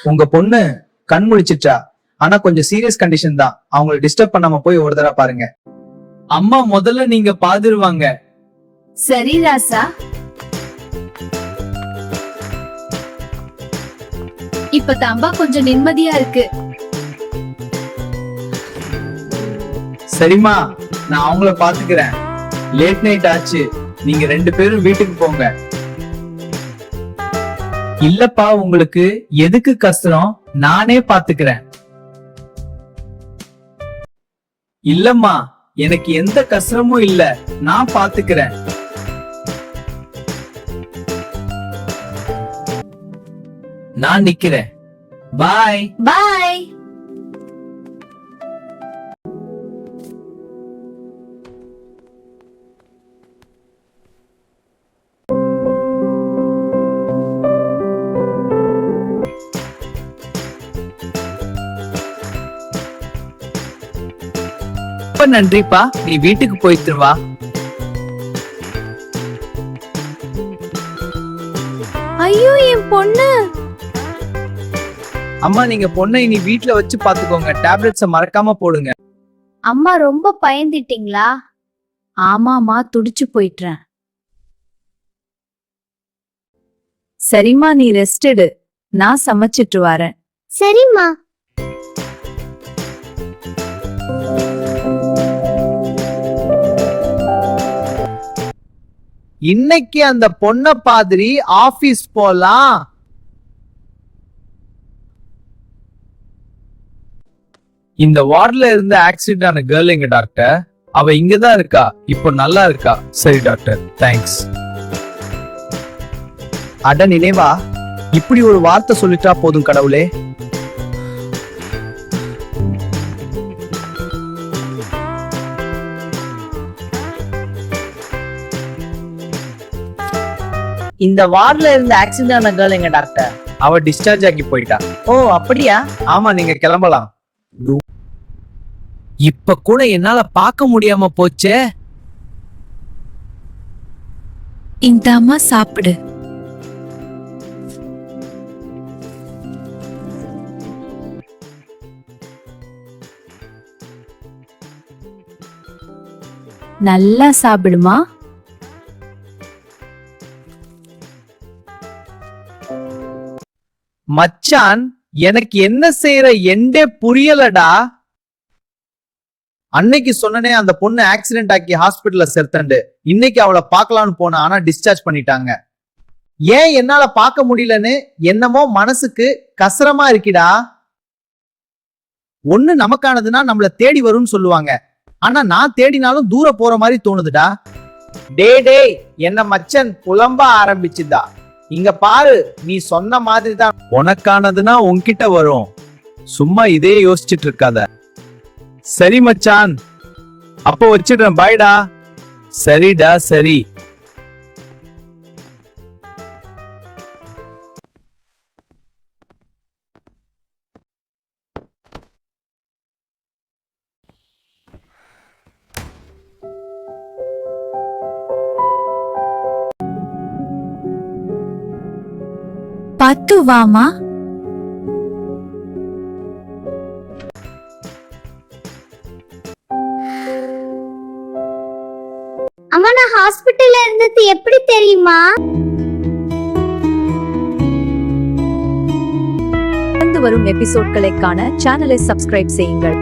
உங்க பொண்ணு கண் முழிச்சிட்டா, ஆனா கொஞ்சம் சீரியஸ் கண்டிஷன் தான். அவங்களை டிஸ்டர்ப் பண்ணாம போய் ஒரு தடவை பாருங்க. அம்மா முதல்ல நீங்க பாத்துருவாங்க. சரி ராசா. இப்ப தாம்பா கொஞ்சம் நிம்மதியா இருக்கு. சரிம்மா, நான் அவங்கள பாத்துக்கிறேன். லேட் நைட் ஆச்சு, நீங்க 2 பேரும் வீட்டுக்கு போங்க. இல்லப்பா, உங்களுக்கு எதுக்கு கஷ்டம்? நானே பாத்துக்கிறேன். இல்லம்மா, எனக்கு எந்த கஷ்டமும் இல்ல, நான் பாத்துக்கிறேன். நான் நிக்கிறேன். பாய் பாய். ரொம்ப நன்றிப்பா, நீ வீட்டுக்கு போயிட்டு வா. ஐயோ, என் பொண்ணு. அம்மா, நீங்க பொண்ணை இனி வீட்ல வச்சு பாத்துக்கோங்க. டேப்லெட்ஸ மறக்காம போடுங்க. அம்மா ரொம்ப பயந்துட்டீங்களா? ஆமாமா, துடிச்சு போயிட்டேன். சரிம்மா, நீ ரெஸ்ட் எடு, நான் சமைச்சிட்டு வரேன். சரிம்மா. இன்னைக்கு அந்த பொண்ண பாதிரி ஆபீஸ் போலாம். இந்த வார்டுல இருந்த ஆக்சிடென்ட் ஆன கேர்ள் எங்க டாக்டர்? அவ இங்கதான் இருக்கா. இப்போ நல்லா இருக்கா? சரி டாக்டர், தேங்க்ஸ். அட நினைவா, இப்படி ஒரு வார்த்தை சொல்லிட்டா போதும் கடவுளே. இந்த வார்டுல இருந்த ஆக்சிடென்ட் ஆன கேர்ள் எங்க டாக்டர்? அவ டிஸ்சார்ஜ் ஆகி போயிட்டா. ஓ அப்படியா? ஆமா, நீங்க கிளம்பலாம். இப்ப கூட என்னால பார்க்க முடியாம போச்சே. இந்த அம்மா சாப்பிடு. நல்லா சாப்பிடுமா. மச்சான், எனக்கு என்ன செய்யற எண்டே புரியலடா. அன்னைக்கு சொன்னனே அந்த பொண்ணு ஆக்சிடென்ட் ஆக்கி ஹாஸ்பிட்டல்ல சேர்த்தண்டு. இன்னைக்கு அவளை பார்க்கலாம்னு போன, ஆனா டிஸ்சார்ஜ் பண்ணிட்டாங்க. ஏன் என்னால பார்க்க முடியலன்னு என்னமோ மனசுக்கு கசரமா இருக்குடா. ஒண்ணு நமக்கானதுன்னா நம்மள தேடி வரும்னு சொல்லுவாங்க. ஆனா நான் தேடினாலும் தூர போற மாதிரி தோணுதுடா. டே என்ன மச்சன் புலம்ப ஆரம்பிச்சுதா. இங்க பாரு, நீ சொன்ன மாதிரி தான் உனக்கானதுன்னா உன்கிட்ட வரும். சும்மா இதே யோசிச்சுட்டு இருக்காத. சரி மச்சான், அப்போ வச்சிடுறேன். பாய்டா. சரிடா, சரி. பத்து வாமா. அம்மா, நான் ஹாஸ்பிட்டல்ல இருந்தது எப்படி தெரியுமா? வரும் எபிசோட்களை காண சேனலை சப்ஸ்கிரைப் செய்யுங்கள்.